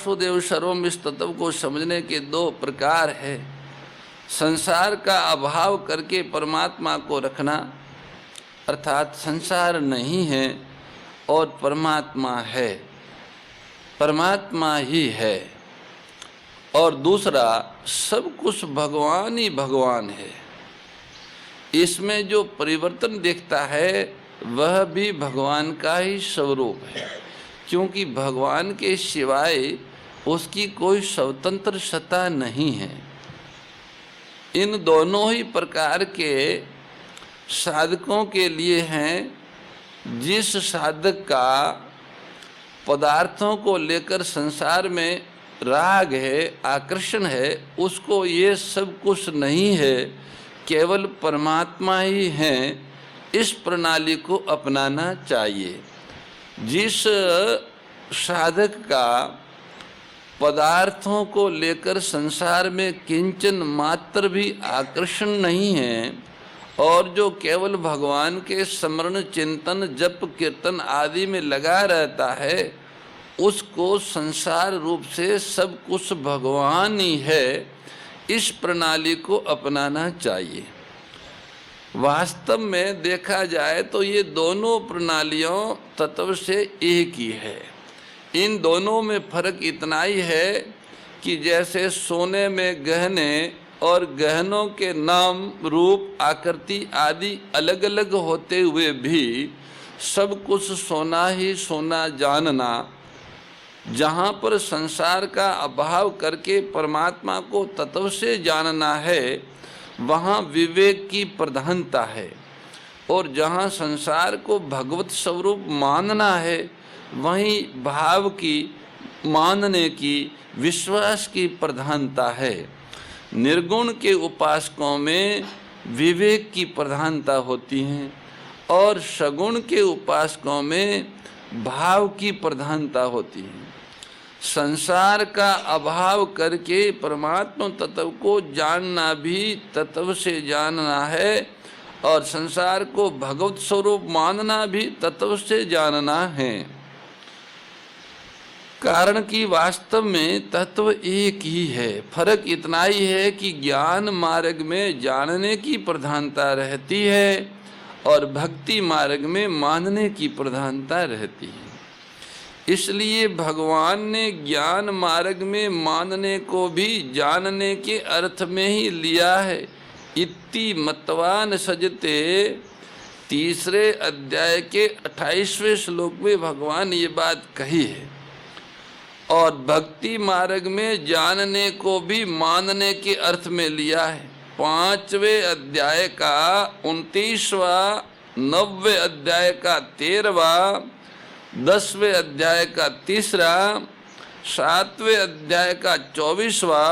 वासुदेव सर्वम इस तत्व को समझने के दो प्रकार है। संसार का अभाव करके परमात्मा को रखना, अर्थात संसार नहीं है और परमात्मा है, परमात्मा ही है। और दूसरा, सब कुछ भगवान ही भगवान है। इसमें जो परिवर्तन दिखता है वह भी भगवान का ही स्वरूप है, क्योंकि भगवान के सिवाय उसकी कोई स्वतंत्र सत्ता नहीं है। इन दोनों ही प्रकार के साधकों के लिए हैं। जिस साधक का पदार्थों को लेकर संसार में राग है, आकर्षण है, उसको ये सब कुछ नहीं है, केवल परमात्मा ही है, इस प्रणाली को अपनाना चाहिए। जिस साधक का पदार्थों को लेकर संसार में किंचन मात्र भी आकर्षण नहीं है और जो केवल भगवान के स्मरण, चिंतन, जप, कीर्तन आदि में लगा रहता है, उसको संसार रूप से सब कुछ भगवान ही है, इस प्रणाली को अपनाना चाहिए। वास्तव में देखा जाए तो ये दोनों प्रणालियों तत्व से एक ही है। इन दोनों में फर्क इतना ही है कि जैसे सोने में गहने और गहनों के नाम, रूप, आकृति आदि अलग अलग होते हुए भी सब कुछ सोना ही सोना जानना, जहाँ पर संसार का अभाव करके परमात्मा को तत्व से जानना है, वहाँ विवेक की प्रधानता है। और जहाँ संसार को भगवत स्वरूप मानना है, वहीं भाव की, मानने की, विश्वास की प्रधानता है। निर्गुण के उपासकों में विवेक की प्रधानता होती है और सगुण के उपासकों में भाव की प्रधानता होती है। संसार का अभाव करके परमात्मा तत्व को जानना भी तत्व से जानना है और संसार को भगवत स्वरूप मानना भी तत्व से जानना है। कारण कि वास्तव में तत्व एक ही है। फर्क इतना ही है कि ज्ञान मार्ग में जानने की प्रधानता रहती है और भक्ति मार्ग में मानने की प्रधानता रहती है। इसलिए भगवान ने ज्ञान मार्ग में मानने को भी जानने के अर्थ में ही लिया है। इति मतवान सजते, तीसरे अध्याय के 28वें श्लोक में भगवान ये बात कही है। और भक्ति मार्ग में जानने को भी मानने के अर्थ में लिया है। 5वें अध्याय का 29वां, 9वें अध्याय का 13वां, 10वें अध्याय का 3रा, 7वें अध्याय का 24वां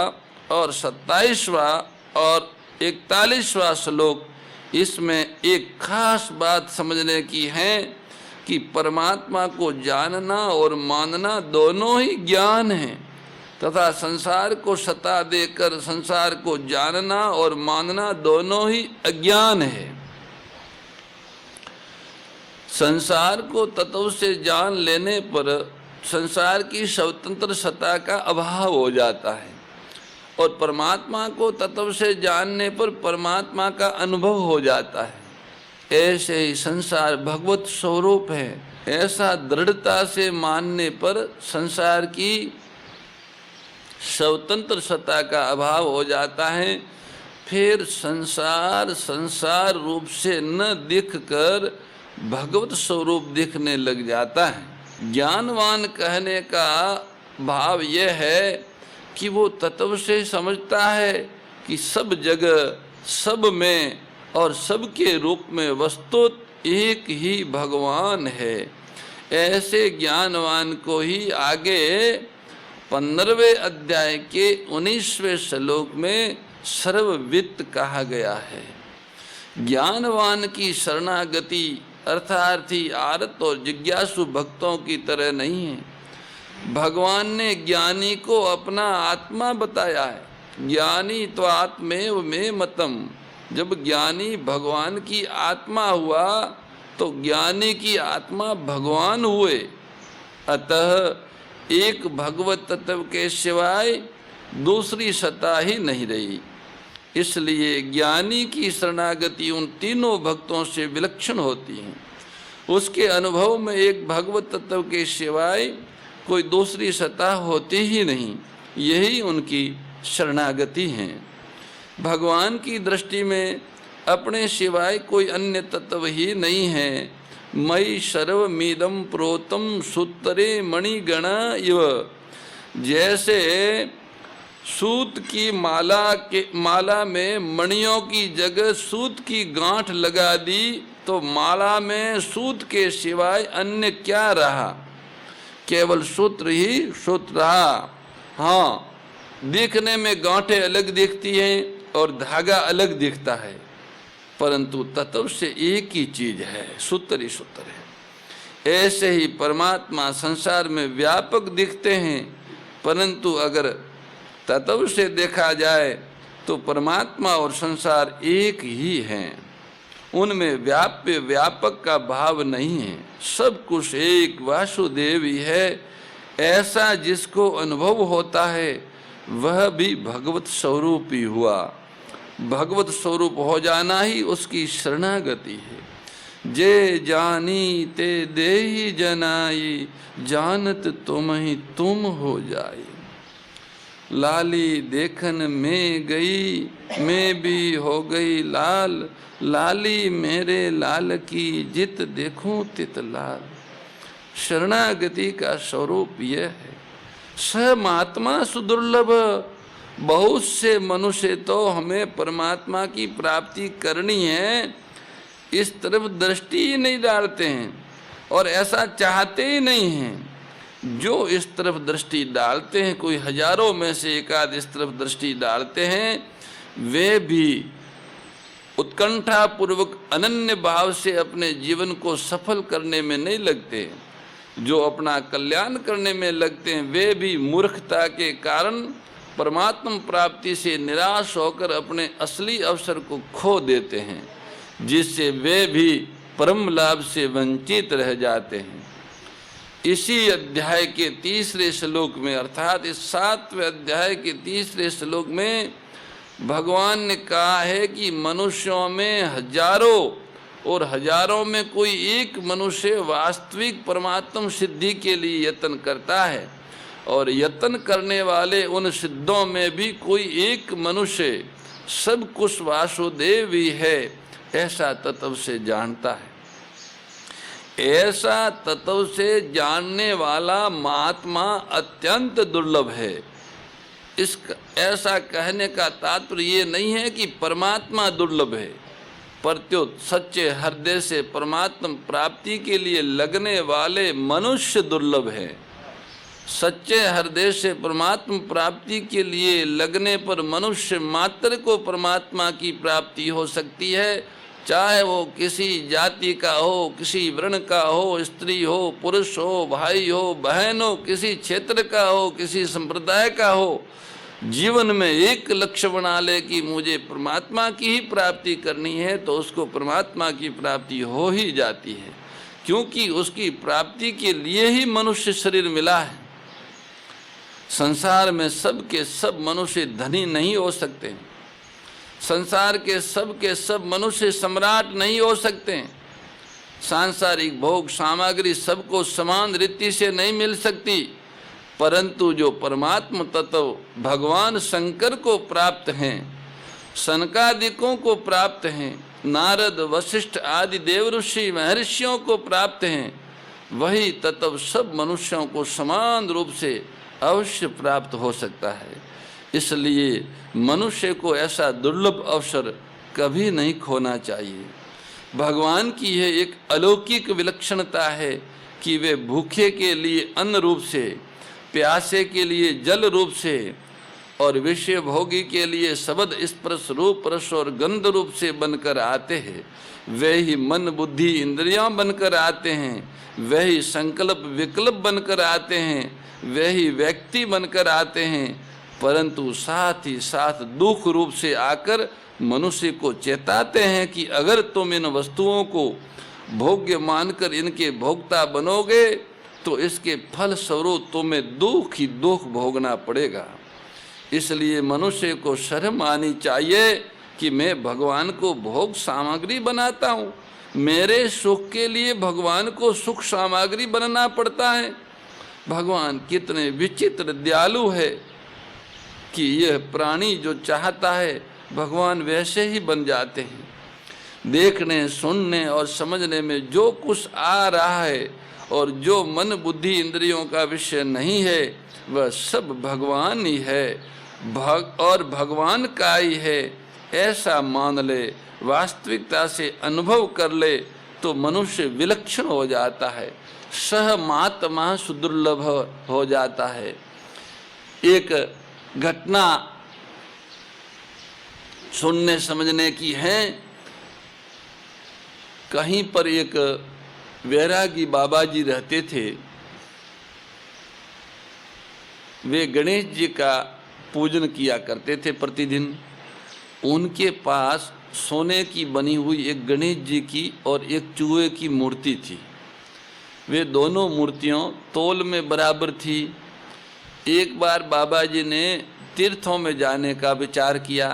और 27वां और 41वां श्लोक, इसमें एक खास बात समझने की है कि परमात्मा को जानना और मानना दोनों ही ज्ञान है तथा संसार को सत्ता देकर संसार को जानना और मानना दोनों ही अज्ञान है। संसार को तत्व से जान लेने पर संसार की स्वतंत्र सत्ता का अभाव हो जाता है और परमात्मा को तत्व से जानने पर परमात्मा का अनुभव हो जाता है। ऐसे ही संसार भगवत स्वरूप है, ऐसा दृढ़ता से मानने पर संसार की स्वतंत्र सत्ता का अभाव हो जाता है। फिर संसार संसार रूप से न दिखकर भगवत स्वरूप दिखने लग जाता है। ज्ञानवान कहने का भाव यह है कि वो तत्व से समझता है कि सब जगह, सब में और सबके रूप में वस्तु एक ही भगवान है। ऐसे ज्ञानवान को ही आगे 15वें अध्याय के 19वें श्लोक में सर्ववित्त कहा गया है। ज्ञानवान की शरणागति अर्थार्थी, आरत और जिज्ञासु भक्तों की तरह नहीं है। भगवान ने ज्ञानी को अपना आत्मा बताया है। ज्ञानी तो आत्मेव में मतम। जब ज्ञानी भगवान की आत्मा हुआ तो ज्ञानी की आत्मा भगवान हुए। अतः एक भगवत तत्व के सिवाय दूसरी सत्ता ही नहीं रही। इसलिए ज्ञानी की शरणागति उन तीनों भक्तों से विलक्षण होती है। उसके अनुभव में एक भगवत तत्व के सिवाय कोई दूसरी सत्ता होती ही नहीं। यही उनकी शरणागति है। भगवान की दृष्टि में अपने सिवाय कोई अन्य तत्व ही नहीं है। मयि सर्वमिदं प्रोतं सूत्रे मणिगणा इव। जैसे सूत की माला में मणियों की जगह सूत की गांठ लगा दी तो माला में सूत के सिवाय अन्य क्या रहा? केवल सूत्र ही सूत्र रहा। हाँ, देखने में गांठें अलग दिखती हैं और धागा अलग दिखता है, परंतु तत्व से एक ही चीज है, सूत्र ही सूत्र है। ऐसे ही परमात्मा संसार में व्यापक दिखते हैं, परंतु अगर तत्व से देखा जाए तो परमात्मा और संसार एक ही हैं। उनमें व्याप्य व्यापक का भाव नहीं है। सब कुछ एक वासुदेव ही है। ऐसा जिसको अनुभव होता है वह भी भगवत स्वरूप ही हुआ। भगवत स्वरूप हो जाना ही उसकी शरणागति है। जे जानी ते देहि जनाई, जानत तुम ही तुम हो जाई। लाली देखन में गई, मैं भी हो गई लाल। लाली मेरे लाल की, जित देखूं तित लाल। शरणागति का स्वरूप यह है। समात्मा सुदुर्लभ। बहुत से मनुष्य तो हमें परमात्मा की प्राप्ति करनी है, इस तरफ दृष्टि ही नहीं डालते हैं और ऐसा चाहते ही नहीं हैं। जो इस तरफ दृष्टि डालते हैं, कोई हजारों में से एकाध इस तरफ दृष्टि डालते हैं, वे भी उत्कंठा पूर्वक अनन्य भाव से अपने जीवन को सफल करने में नहीं लगते। जो अपना कल्याण करने में लगते हैं, वे भी मूर्खता के कारण परमात्मा प्राप्ति से निराश होकर अपने असली अवसर को खो देते हैं, जिससे वे भी परम लाभ से वंचित रह जाते हैं। इसी अध्याय के तीसरे श्लोक में, अर्थात इस 7वें अध्याय के तीसरे श्लोक में भगवान ने कहा है कि मनुष्यों में हजारों और हजारों में कोई एक मनुष्य वास्तविक परमात्म सिद्धि के लिए यत्न करता है, और यत्न करने वाले उन सिद्धों में भी कोई एक मनुष्य सब कुछ वासुदेव ही है, ऐसा तत्व से जानता है। ऐसा तत्व से जानने वाला महात्मा अत्यंत दुर्लभ है। ऐसा कहने का तात्पर्य ये नहीं है कि परमात्मा दुर्लभ है, प्रत्युत सच्चे हृदय से परमात्मा प्राप्ति के लिए लगने वाले मनुष्य दुर्लभ है। सच्चे हृदय से परमात्मा प्राप्ति के लिए लगने पर मनुष्य मात्र को परमात्मा की प्राप्ति हो सकती है, चाहे वो किसी जाति का हो, किसी वर्ण का हो, स्त्री हो, पुरुष हो, भाई हो, बहन हो, किसी क्षेत्र का हो, किसी संप्रदाय का हो। जीवन में एक लक्ष्य बना ले कि मुझे परमात्मा की ही प्राप्ति करनी है, तो उसको परमात्मा की प्राप्ति हो ही जाती है, क्योंकि उसकी प्राप्ति के लिए ही मनुष्य शरीर मिला है। संसार में सब के सब मनुष्य धनी नहीं हो सकते, संसार के सब मनुष्य सम्राट नहीं हो सकते। सांसारिक भोग सामग्री सबको समान रीति से नहीं मिल सकती, परंतु जो परमात्म तत्व भगवान शंकर को प्राप्त हैं, सनकादिकों को प्राप्त हैं, नारद वशिष्ठ आदि देवऋषि महर्षियों को प्राप्त हैं, वही तत्व सब मनुष्यों को समान रूप से अवश्य प्राप्त हो सकता है। इसलिए मनुष्य को ऐसा दुर्लभ अवसर कभी नहीं खोना चाहिए। भगवान की यह एक अलौकिक विलक्षणता है कि वे भूखे के लिए अन्न रूप से, प्यासे के लिए जल रूप से और विषय भोगी के लिए शब्द स्पर्श रूप रस और गंध रूप से बनकर आते हैं। वे ही मन बुद्धि इंद्रियां बनकर आते हैं, वे ही संकल्प विकल्प बनकर आते हैं, वे ही व्यक्ति बनकर आते हैं, परंतु साथ ही साथ दुख रूप से आकर मनुष्य को चेताते हैं कि अगर तुम इन वस्तुओं को भोग्य मानकर इनके भोक्ता बनोगे तो इसके फल स्वरूप तुम्हें दुख ही दुख भोगना पड़ेगा। इसलिए मनुष्य को शर्म आनी चाहिए कि मैं भगवान को भोग सामग्री बनाता हूँ। मेरे सुख के लिए भगवान को सुख सामग्री बनना पड़ता है। भगवान कितने विचित्र दयालु है कि यह प्राणी जो चाहता है भगवान वैसे ही बन जाते हैं। देखने, सुनने और समझने में जो कुछ आ रहा है और जो मन बुद्धि इंद्रियों का विषय नहीं है वह सब भगवान ही है और भगवान का ही है, ऐसा मान ले, वास्तविकता से अनुभव कर ले तो मनुष्य विलक्षण हो जाता है, सह महात्मा सुदुर्लभ हो जाता है। एक घटना सुनने समझने की है। कहीं पर एक वैरागी बाबा जी रहते थे। वे गणेश जी का पूजन किया करते थे प्रतिदिन। उनके पास सोने की बनी हुई एक गणेश जी की और एक चूहे की मूर्ति थी। वे दोनों मूर्तियों तोल में बराबर थी। एक बार बाबा जी ने तीर्थों में जाने का विचार किया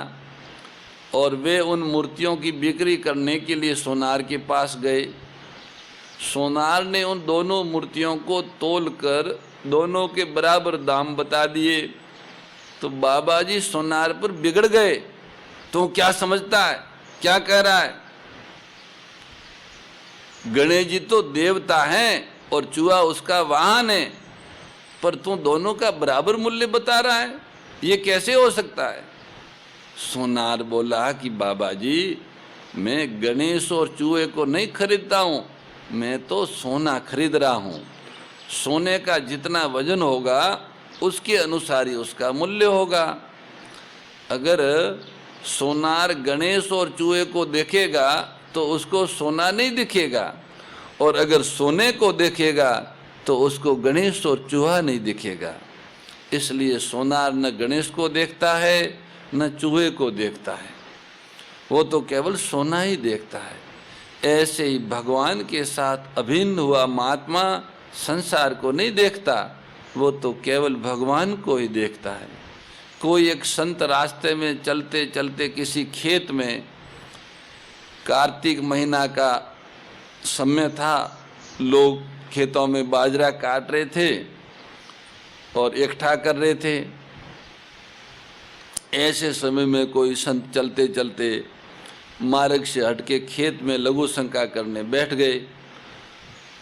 और वे उन मूर्तियों की बिक्री करने के लिए सोनार के पास गए। सोनार ने उन दोनों मूर्तियों को तोलकर दोनों के बराबर दाम बता दिए। तो बाबा जी सोनार पर बिगड़ गए। तो क्या समझता है, क्या कह रहा है? गणेश जी तो देवता हैं और चूहा उसका वाहन है, पर तू दोनों का बराबर मूल्य बता रहा है, ये कैसे हो सकता है? सोनार बोला कि बाबा जी, मैं गणेश और चूहे को नहीं खरीदता हूँ, मैं तो सोना खरीद रहा हूँ। सोने का जितना वजन होगा उसके अनुसार ही उसका मूल्य होगा। अगर सोनार गणेश और चूहे को देखेगा तो उसको सोना नहीं दिखेगा, और अगर सोने को देखेगा तो उसको गणेश और चूहा नहीं दिखेगा। इसलिए सोनार न गणेश को देखता है न चूहे को देखता है, वो तो केवल सोना ही देखता है। ऐसे ही भगवान के साथ अभिन्न हुआ महात्मा संसार को नहीं देखता, वो तो केवल भगवान को ही देखता है। कोई एक संत रास्ते में चलते चलते किसी खेत में, कार्तिक महीना का समय था, लोग खेतों में बाजरा काट रहे थे और इकट्ठा कर रहे थे। ऐसे समय में कोई संत चलते चलते मार्ग से हटके खेत में लघु शंका करने बैठ गए।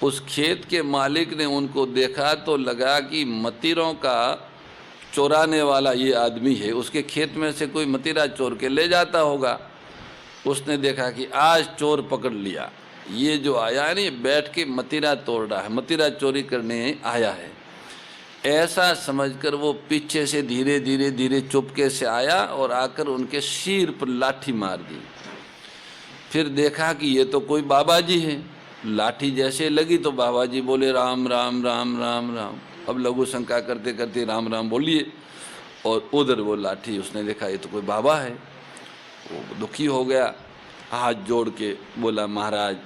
उस खेत के मालिक ने उनको देखा तो लगा कि मतीरों का चोराने वाला ये आदमी है, उसके खेत में से कोई मतीरा चोर के ले जाता होगा। उसने देखा कि आज चोर पकड़ लिया, ये जो आया है ना, ये बैठ के मतीरा तोड़ रहा है, मतीरा चोरी करने आया है। ऐसा समझकर वो पीछे से धीरे धीरे धीरे चुपके से आया और आकर उनके सिर पर लाठी मार दी। फिर देखा कि ये तो कोई बाबा जी है। लाठी जैसे लगी तो बाबा जी बोले राम राम राम राम राम। अब लघु शंका करते करते राम राम बोलिए, और उधर वो लाठी उसने देखा ये तो कोई बाबा है। वो दुखी हो गया, हाथ जोड़ के बोला महाराज,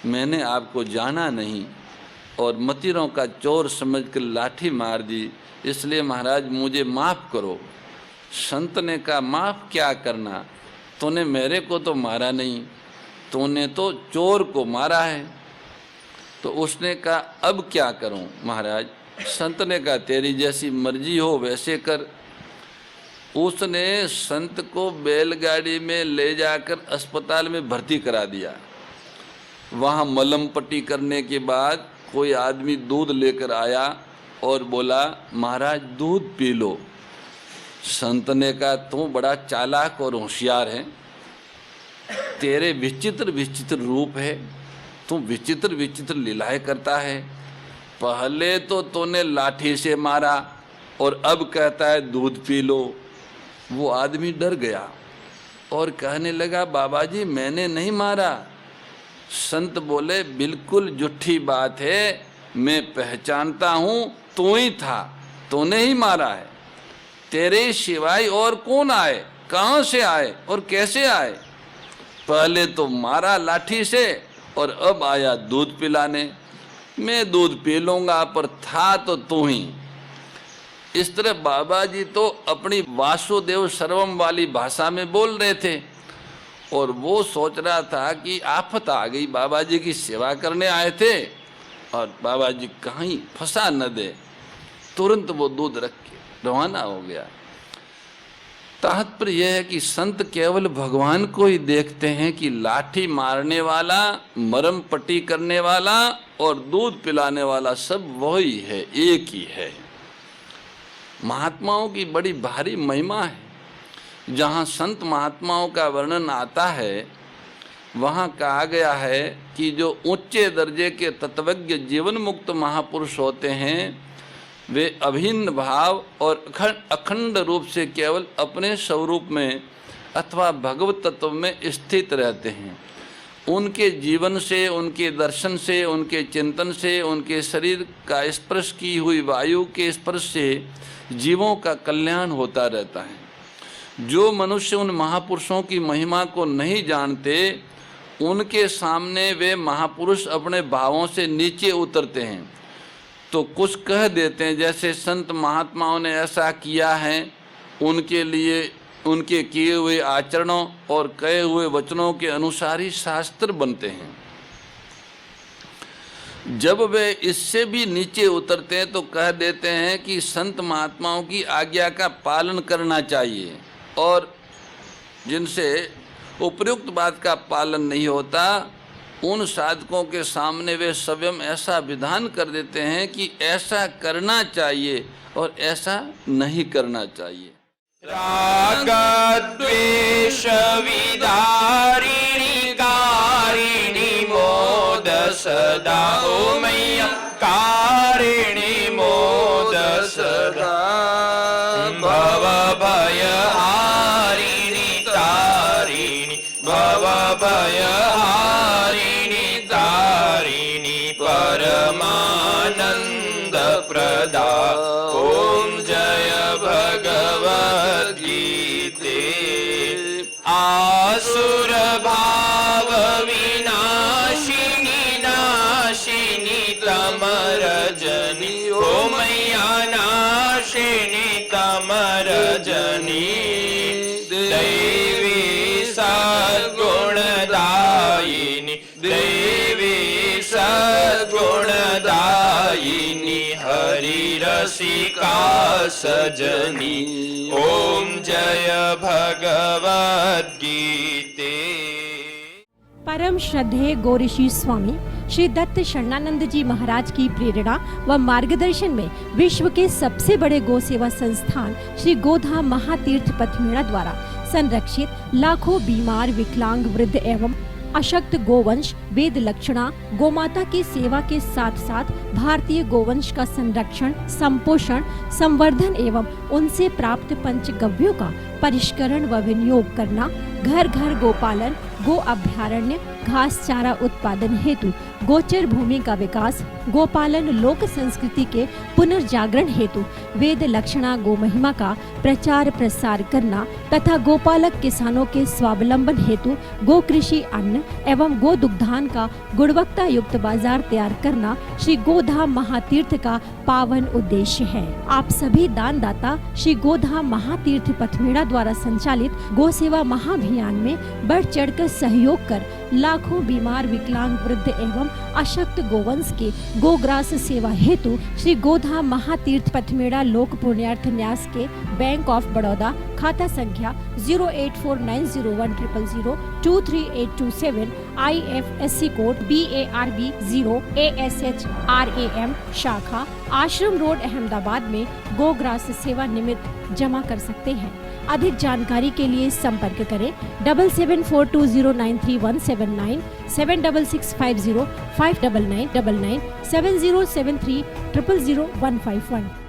मैंने आपको जाना नहीं और मतीरों का चोर समझकर लाठी मार दी, इसलिए महाराज मुझे माफ़ करो। संत ने कहा माफ़ क्या करना, तूने मेरे को तो मारा नहीं, तूने तो चोर को मारा है। तो उसने कहा अब क्या करूं महाराज? संत ने कहा तेरी जैसी मर्जी हो वैसे कर। उसने संत को बैलगाड़ी में ले जाकर अस्पताल में भर्ती करा दिया। वहाँ मलम पट्टी करने के बाद कोई आदमी दूध लेकर आया और बोला महाराज दूध पी लो। संत ने कहा तू बड़ा चालाक और होशियार है, तेरे विचित्र विचित्र रूप है, तू विचित्र विचित्र लीलाएं करता है। पहले तो तूने लाठी से मारा और अब कहता है दूध पी लो। वो आदमी डर गया और कहने लगा बाबा जी मैंने नहीं मारा। संत बोले बिल्कुल झूठी बात है, मैं पहचानता हूँ तू ही था, तूने ही मारा है। तेरे सिवाय और कौन आए, कहाँ से आए और कैसे आए? पहले तो मारा लाठी से और अब आया दूध पिलाने। मैं दूध पी लूँगा, पर था तो तू ही। इस तरह बाबा जी तो अपनी वासुदेव सर्वम वाली भाषा में बोल रहे थे, और वो सोच रहा था कि आफत आ गई, बाबा जी की सेवा करने आए थे और बाबा जी कहीं फंसा न दे। तुरंत वो दूध रख के रवाना हो गया। तात्पर्य यह है कि संत केवल भगवान को ही देखते हैं कि लाठी मारने वाला, मरम पट्टी करने वाला और दूध पिलाने वाला सब वही है, एक ही है। महात्माओं की बड़ी भारी महिमा है। जहाँ संत महात्माओं का वर्णन आता है, वहाँ कहा गया है कि जो ऊंचे दर्जे के तत्वज्ञ जीवन मुक्त महापुरुष होते हैं, वे अभिन्न भाव और अखंड रूप से केवल अपने स्वरूप में अथवा भगवत तत्व में स्थित रहते हैं। उनके जीवन से, उनके दर्शन से, उनके चिंतन से, उनके शरीर का स्पर्श की हुई वायु के स्पर्श से जीवों का कल्याण होता रहता है। जो मनुष्य उन महापुरुषों की महिमा को नहीं जानते, उनके सामने वे महापुरुष अपने भावों से नीचे उतरते हैं, तो कुछ कह देते हैं जैसे संत महात्माओं ने ऐसा किया है, उनके लिए उनके किए हुए आचरणों और कहे हुए वचनों के अनुसार ही शास्त्र बनते हैं। जब वे इससे भी नीचे उतरते हैं तो कह देते हैं कि संत महात्माओं की आज्ञा का पालन करना चाहिए, और जिनसे उपयुक्त बात का पालन नहीं होता, उन साधकों के सामने वे स्वयं ऐसा विधान कर देते हैं कि ऐसा करना चाहिए और ऐसा नहीं करना चाहिए। राग द्वेष विदारिणी कारिणी मोद सदा, ओ मैया कारिणी मोद सदा। भव भय हारिणी तारिणी, भव भय हारिणी तारिणी, परमानंद प्रदा। ओम जय भगवद गीते। आसुर भाव विनाशिनी नाशिनी तमरजनी, ओ मैया नाशिनी तमरजनी। दैवी सद्गुणदायिनी, दैवी सद्गुणदायिनी, हरि रसिका सजनी। ओम जय भगवद गीते। परम श्रद्धेय गौरीशी स्वामी श्री दत्त शरणानंद जी महाराज की प्रेरणा व मार्गदर्शन में विश्व के सबसे बड़े गौ सेवा संस्थान श्री गोधाम महातीर्थ पथमेड़ा द्वारा संरक्षित लाखों बीमार, विकलांग, वृद्ध एवं अशक्त गोवंश वेद लक्षणा गोमाता की सेवा के साथ साथ भारतीय गोवंश का संरक्षण, संपोषण, संवर्धन एवं उनसे प्राप्त पंचगव्यों का परिष्करण व विनियोग करना, घर घर गोपालन, गो अभ्यारण्य, घास चारा उत्पादन हेतु गोचर भूमि का विकास, गोपालन लोक संस्कृति के पुनर्जागरण हेतु वेद लक्षणा गो महिमा का प्रचार प्रसार करना तथा गोपालक किसानों के स्वावलंबन हेतु गो कृषि अन्न एवं गो दुग्धान का गुणवत्ता युक्त बाजार तैयार करना श्री गोधाम महातीर्थ का पावन उद्देश्य है। आप सभी दानदाता श्री गोधाम महातीर्थ पथमेड़ा द्वारा संचालित गो सेवा महाअभियान में बढ़ चढ़कर सहयोग कर लाखों बीमार, विकलांग, वृद्ध एवं अशक्त गोवंश के गोग्रास सेवा हेतु श्री गोधाम महातीर्थ पथमेड़ा लोक पुण्यार्थ न्यास के बैंक ऑफ बड़ौदा खाता संख्या 084901000238827 IFSC कोड BARB 0 ASHRAM शाखा आश्रम रोड अहमदाबाद में गोग्रास सेवा निमित्त जमा कर सकते हैं। अधिक जानकारी के लिए संपर्क करें 7742093179 7665059999 7073000151।